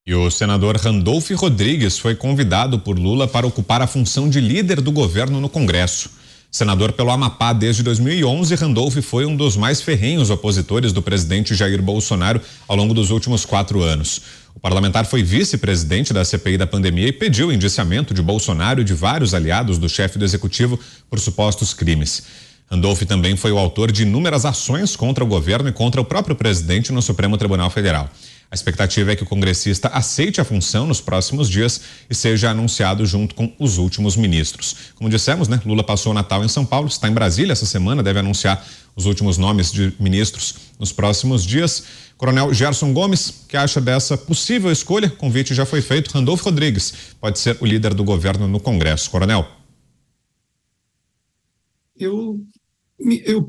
E o senador Randolfo Rodrigues foi convidado por Lula para ocupar a função de líder do governo no Congresso. Senador pelo Amapá desde 2011, Randolfo foi um dos mais ferrenhos opositores do presidente Jair Bolsonaro ao longo dos últimos 4 anos. O parlamentar foi vice-presidente da CPI da pandemia e pediu o indiciamento de Bolsonaro e de vários aliados do chefe do executivo por supostos crimes. Randolfo também foi o autor de inúmeras ações contra o governo e contra o próprio presidente no Supremo Tribunal Federal. A expectativa é que o congressista aceite a função nos próximos dias e seja anunciado junto com os últimos ministros. Como dissemos, Lula passou o Natal em São Paulo, está em Brasília essa semana, deve anunciar os últimos nomes de ministros nos próximos dias. Coronel Gerson Gomes, que acha dessa possível escolha? O convite já foi feito. Randolfo Rodrigues pode ser o líder do governo no Congresso. Coronel. Eu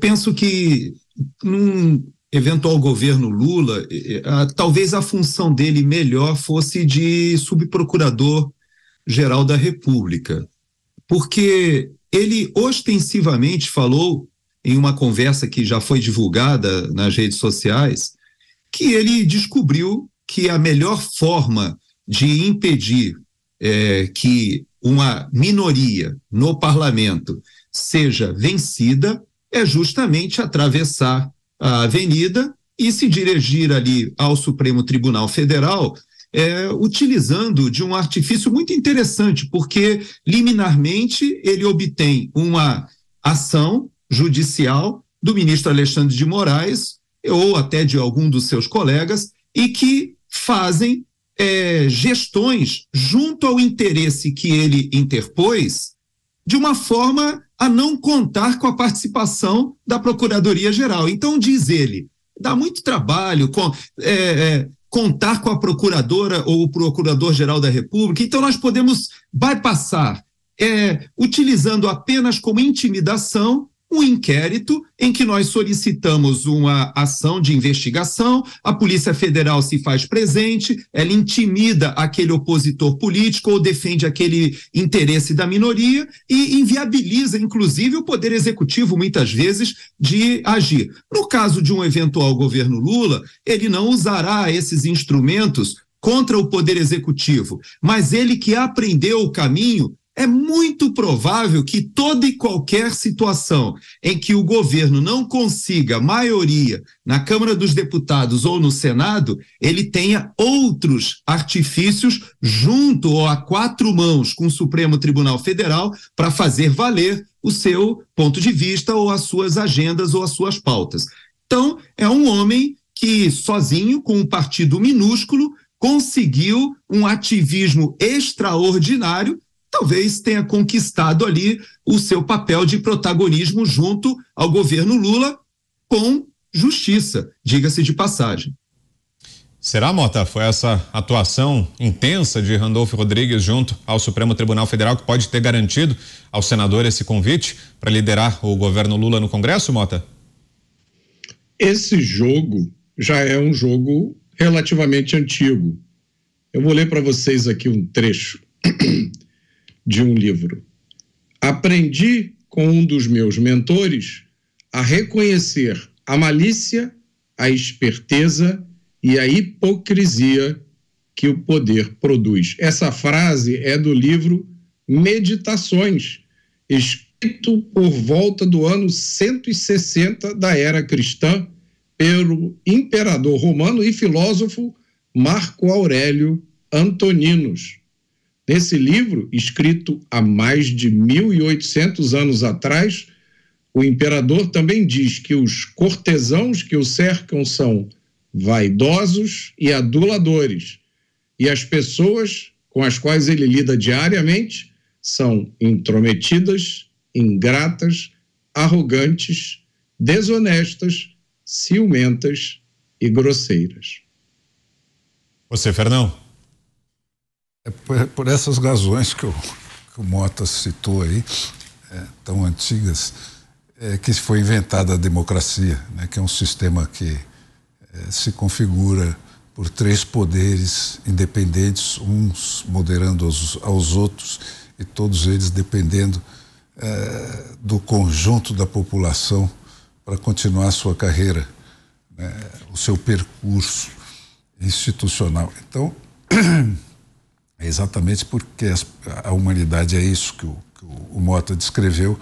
penso que num eventual governo Lula, talvez a função dele melhor fosse de subprocurador-geral da República, porque ele ostensivamente falou em uma conversa que já foi divulgada nas redes sociais, que ele descobriu que a melhor forma de impedir que uma minoria no parlamento seja vencida é justamente atravessar a avenida e se dirigir ali ao Supremo Tribunal Federal, utilizando de um artifício muito interessante, porque liminarmente ele obtém uma ação judicial do ministro Alexandre de Moraes ou até de algum dos seus colegas e que fazem gestões junto ao interesse que ele interpôs de uma forma a não contar com a participação da Procuradoria-Geral. Então, diz ele, dá muito trabalho contar com a Procuradora ou o Procurador-Geral da República, então nós podemos bypassar, utilizando apenas como intimidação um inquérito em que nós solicitamos uma ação de investigação, a Polícia Federal se faz presente, ela intimida aquele opositor político ou defende aquele interesse da minoria e inviabiliza, inclusive, o Poder Executivo, muitas vezes, de agir. No caso de um eventual governo Lula, ele não usará esses instrumentos contra o Poder Executivo, mas ele que aprendeu o caminho, é muito provável que toda e qualquer situação em que o governo não consiga maioria na Câmara dos Deputados ou no Senado, ele tenha outros artifícios junto ou a 4 mãos com o Supremo Tribunal Federal para fazer valer o seu ponto de vista ou as suas agendas ou as suas pautas. Então, é um homem que sozinho, com um partido minúsculo, conseguiu um ativismo extraordinário, talvez tenha conquistado ali o seu papel de protagonismo junto ao governo Lula com justiça, diga-se de passagem. Será, Mota, foi essa atuação intensa de Randolfo Rodrigues junto ao Supremo Tribunal Federal que pode ter garantido ao senador esse convite para liderar o governo Lula no Congresso, Mota? Esse jogo já é um jogo relativamente antigo. Eu vou ler para vocês aqui um trecho de um livro. Aprendi com um dos meus mentores a reconhecer a malícia, a esperteza e a hipocrisia que o poder produz. Essa frase é do livro Meditações, escrito por volta do ano 160 da era cristã pelo imperador romano e filósofo Marco Aurélio Antoninus. Nesse livro, escrito há mais de 1.800 anos atrás, o imperador também diz que os cortesãos que o cercam são vaidosos e aduladores, e as pessoas com as quais ele lida diariamente são intrometidas, ingratas, arrogantes, desonestas, ciumentas e grosseiras. Você, Fernão? Por essas razões que o Mota citou aí, tão antigas, que foi inventada a democracia, né, que é um sistema que se configura por 3 poderes independentes, uns moderando aos outros e todos eles dependendo do conjunto da população para continuar a sua carreira, né, o seu percurso institucional. Então, é exatamente porque a humanidade é isso que o Mota descreveu,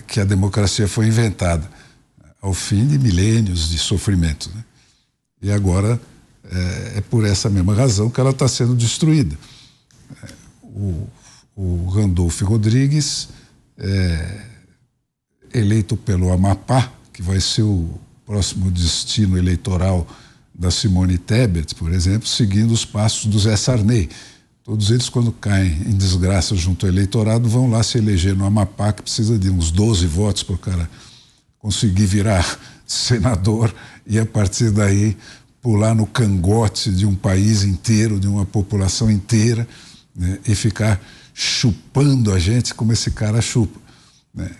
que a democracia foi inventada ao fim de milênios de sofrimento, né? E agora é por essa mesma razão que ela está sendo destruída. O Randolph Rodrigues, eleito pelo Amapá, que vai ser o próximo destino eleitoral da Simone Tebet, por exemplo, seguindo os passos do Zé Sarney. Todos eles, quando caem em desgraça junto ao eleitorado, vão lá se eleger no Amapá, que precisa de uns 12 votos para o cara conseguir virar senador e, a partir daí, pular no cangote de um país inteiro, de uma população inteira, né, e ficar chupando a gente como esse cara chupa, né?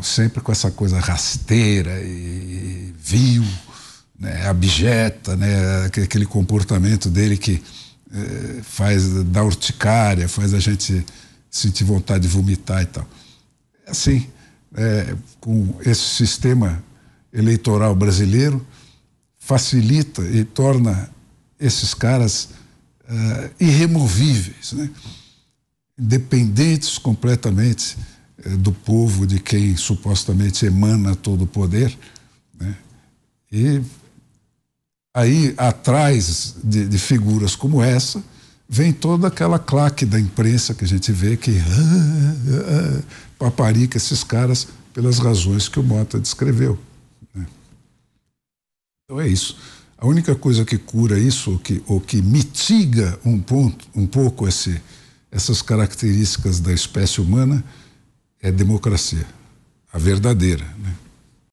Sempre com essa coisa rasteira e vil, né, abjeta, né, aquele comportamento dele que faz da urticária, faz a gente sentir vontade de vomitar e tal. Assim, com esse sistema eleitoral brasileiro, facilita e torna esses caras irremovíveis, né? Independentes completamente do povo de quem supostamente emana todo o poder, né? E aí, atrás de figuras como essa, vem toda aquela claque da imprensa que a gente vê que paparica esses caras pelas razões que o Mota descreveu, né? Então é isso. A única coisa que cura isso, ou que mitiga um pouco essas características da espécie humana, é a democracia, a verdadeira, né?